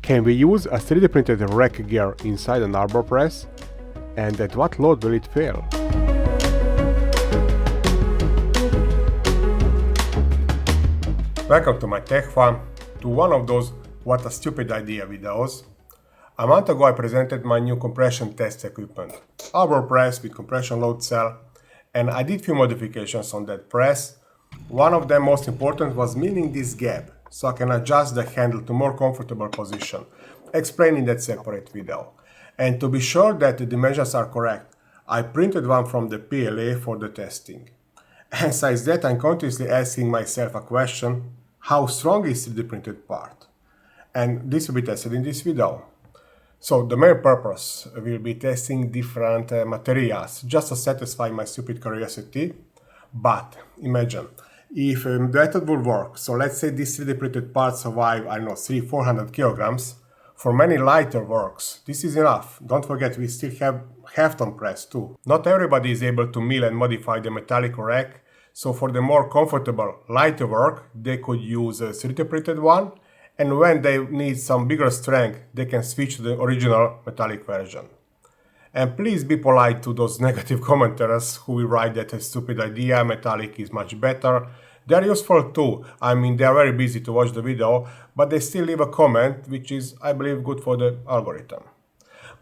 Can we use a 3D printed rack gear inside an Arbor press? And at what load will it fail? Welcome to my tech farm, to one of those what a stupid idea videos. A month ago I presented my new compression test equipment, Arbor press with compression load cell, and I did few modifications on that press. One of them, most important, was milling this gap, so I can adjust the handle to more comfortable position, explaining that separate video. And to be sure that the dimensions are correct, I printed one from the PLA for the testing. And besides that, I'm continuously asking myself a question: how strong is the printed part? And this will be tested in this video. So the main purpose will be testing different materials, just to satisfy my stupid curiosity. But imagine, if the method will work, so let's say this 3D printed part survive, I don't know, 300-400 kilograms, for many lighter works, this is enough. Don't forget, we still have half-ton press too. Not everybody is able to mill and modify the metallic rack, so for the more comfortable, lighter work, they could use a 3D printed one, and when they need some bigger strength, they can switch to the original metallic version. And please be polite to those negative commenters who will write that a stupid idea, metallic is much better. They are useful too. I mean, they are very busy to watch the video, but they still leave a comment, which is, I believe, good for the algorithm.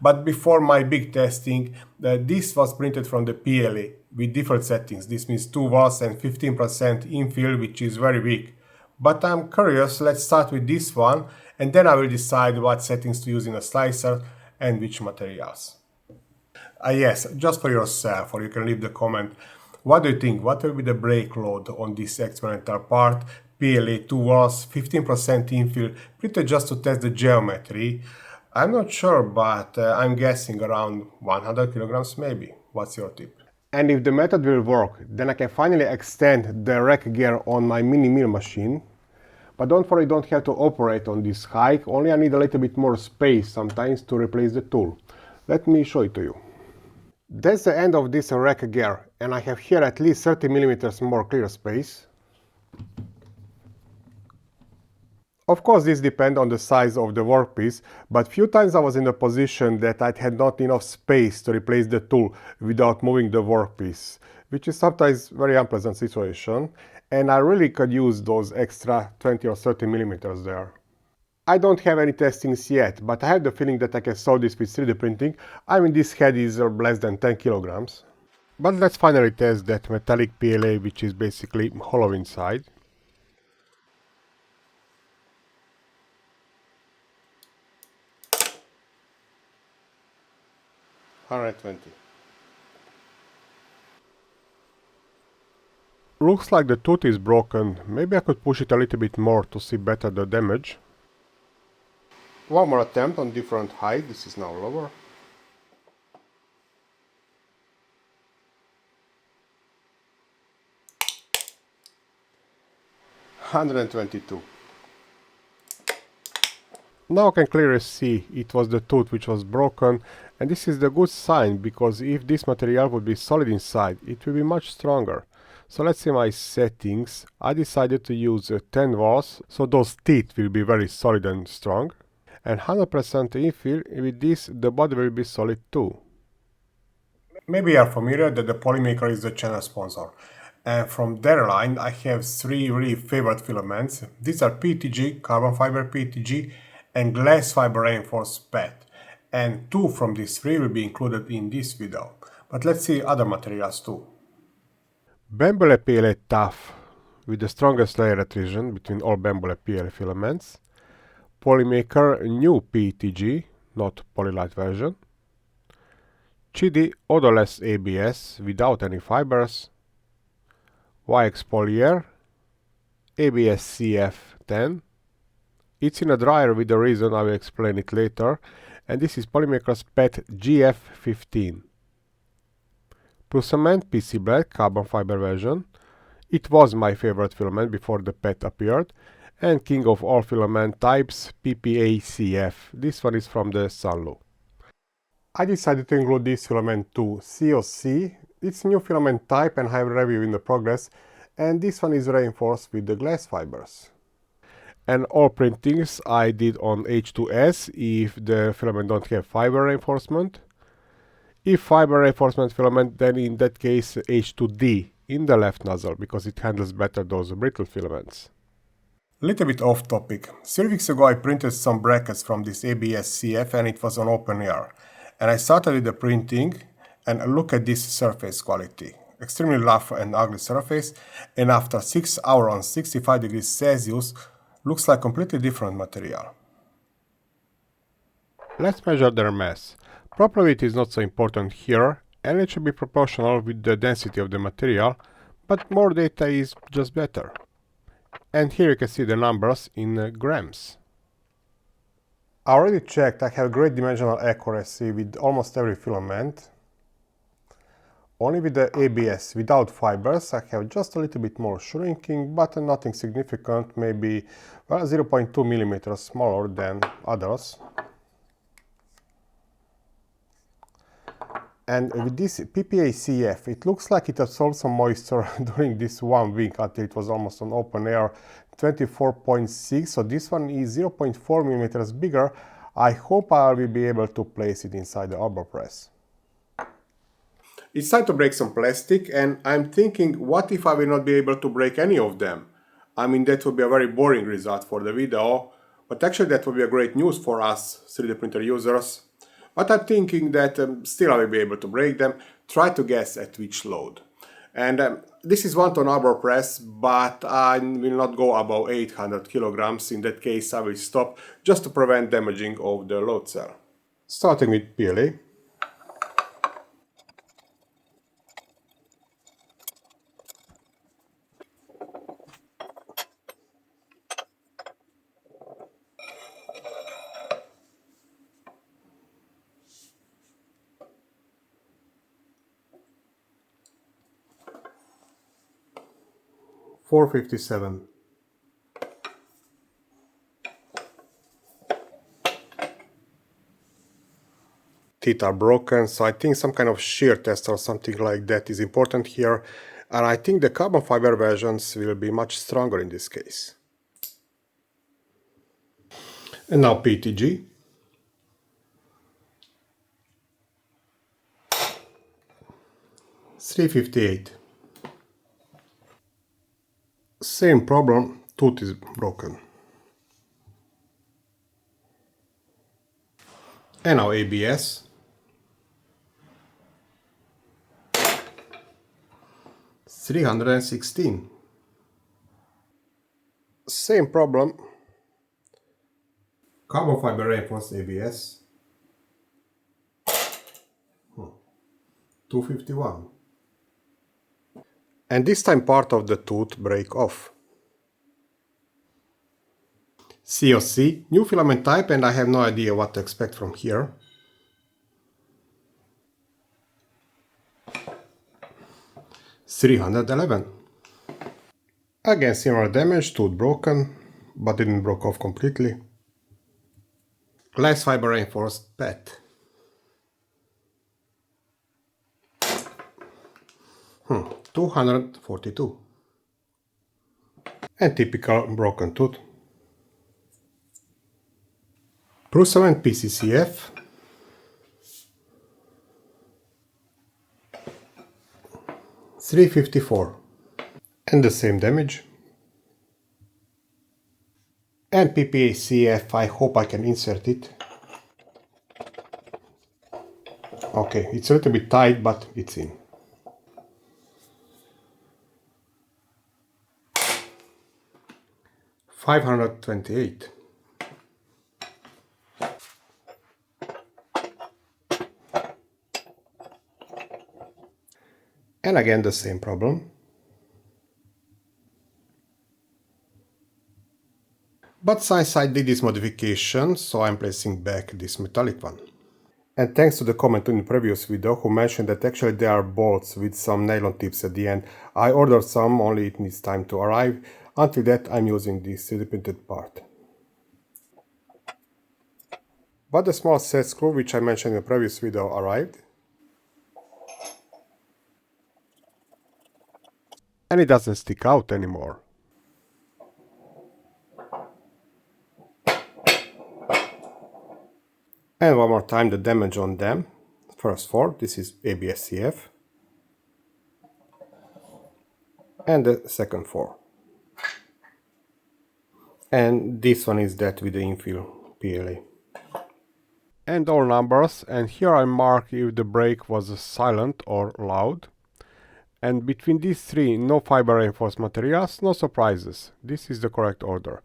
But before my big testing, this was printed from the PLA with different settings. This means 2 volts and 15% infill, which is very weak. But I'm curious, let's start with this one, and then I will decide what settings to use in a slicer and which materials. Yes, just for yourself, or you can leave the comment. What do you think? What will be the brake load on this experimental part? PLA 2 volts, 15% infill, printed just to test the geometry. I'm not sure, but I'm guessing around 100 kilograms maybe. What's your tip? And if the method will work, then I can finally extend the rack gear on my mini mill machine. But don't worry, don't have to operate on this hike, only I need a little bit more space sometimes to replace the tool. Let me show it to you. That's the end of this rack gear, and I have here at least 30 millimeters more clear space. Of course, this depends on the size of the workpiece, but few times I was in a position that I had not enough space to replace the tool without moving the workpiece, which is sometimes very unpleasant situation, and I really could use those extra 20 or 30 millimeters there. I don't have any testings yet, but I have the feeling that I can solve this with 3D printing. I mean, this head is less than 10 kilograms. But let's finally test that metallic PLA, which is basically hollow inside. $120. Looks like the tooth is broken. Maybe I could push it a little bit more to see better the damage. One more attempt on different height. This is now lower. $122. Now I can clearly see it was the tooth which was broken, and this is the good sign, because if this material would be solid inside, it will be much stronger. So let's see my settings. I decided to use 10 volts, so those teeth will be very solid and strong. And 100% infill, with this the body will be solid too. Maybe you are familiar that the Polymaker is the channel sponsor. And from their line I have 3 really favorite filaments. These are PETG, carbon fiber PETG, and glass fiber reinforced PET. And 2 from these 3 will be included in this video. But let's see other materials too. Bambole PLA Tough, with the strongest layer adhesion between all Bambole PLA filaments. Polymaker New PETG, not Polylite version. Chidi odorless ABS without any fibers. YX Polymer, ABS CF10. It's in a dryer with a reason, I will explain it later. And this is Polymaker's PET GF15. Plus Cement PC Black carbon fiber version. It was my favorite filament before the PET appeared. And king of all filament types, PPACF. This one is from the Sunlu. I decided to include this filament too, COC. It's a new filament type and I have a review in the progress, and this one is reinforced with the glass fibers. And all printings I did on H2S if the filament don't have fiber reinforcement. If fiber reinforcement filament, then in that case H2D in the left nozzle, because it handles better those brittle filaments. Little bit off topic. 3 weeks ago I printed some brackets from this ABS CF and it was on open air. And I started with the printing and look at this surface quality. Extremely rough and ugly surface, and after 6 hours on 65 degrees Celsius looks like completely different material. Let's measure their mass. Proper weight is not so important here, and it should be proportional with the density of the material, but more data is just better. And here you can see the numbers in grams. I already checked, I have great dimensional accuracy with almost every filament. Only with the ABS without fibers I have just a little bit more shrinking, but nothing significant, maybe 0.2 millimeters smaller than others. And with this PPA CF, it looks like it absorbed some moisture during this 1 week until it was almost on open air, 24.6, so this one is 0.4 millimeters bigger. I hope I will be able to place it inside the Arbor press. It's time to break some plastic, and I'm thinking, what if I will not be able to break any of them? I mean, that would be a very boring result for the video, but actually that would be a great news for us 3D printer users. But I'm thinking that still I will be able to break them. Try to guess at which load. And this is 1 ton Arbor press, but I will not go above 800 kilograms. In that case I will stop, just to prevent damaging of the load cell. Starting with PLA. $4.57. Teeth are broken, so I think some kind of shear test or something like that is important here, and I think the carbon fiber versions will be much stronger in this case. And now PTG. $3.58. Same problem, tooth is broken. And now ABS. $316. Same problem. Carbon fiber reinforced ABS. $2.51. And this time part of the tooth break off. COC, new filament type, and I have no idea what to expect from here. $311. Again similar damage, tooth broken, but didn't broke off completely. Glass fiber reinforced PET. $242. And typical broken tooth. Prussament PCCF. $354. And the same damage. And PPA CF, I hope I can insert it. Okay, it's a little bit tight, but it's in. $528. And again the same problem. But since I did this modification, so I'm placing back this metallic one. And thanks to the comment in the previous video who mentioned that actually there are bolts with some nylon tips at the end. I ordered some, only it needs time to arrive. Until that I'm using this 3D printed part. But the small set screw which I mentioned in the previous video arrived. And it doesn't stick out anymore. And one more time the damage on them. First 4, this is ABS-CF. And the second 4. And this one is that with the infill PLA. And all numbers, and here I mark if the brake was silent or loud. And between these three, no fiber reinforced materials, no surprises. This is the correct order.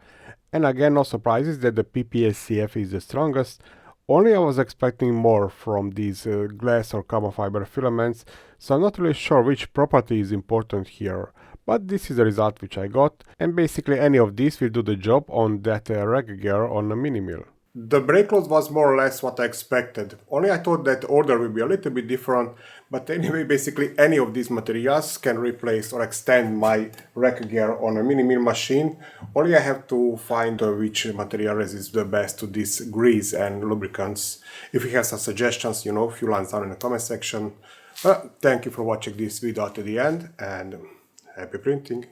And again, no surprises that the PPS-CF is the strongest. Only I was expecting more from these glass or carbon fiber filaments, so I'm not really sure which property is important here. But this is the result which I got, and basically any of these will do the job on that rag gear on a mini mill. The brake load was more or less what I expected, only I thought that the order will be a little bit different, but anyway, basically any of these materials can replace or extend my rack gear on a mini mill machine, only I have to find which material resists the best to this grease and lubricants. If you have some suggestions, few lines down in the comment section. Thank you for watching this video to the end, and happy printing!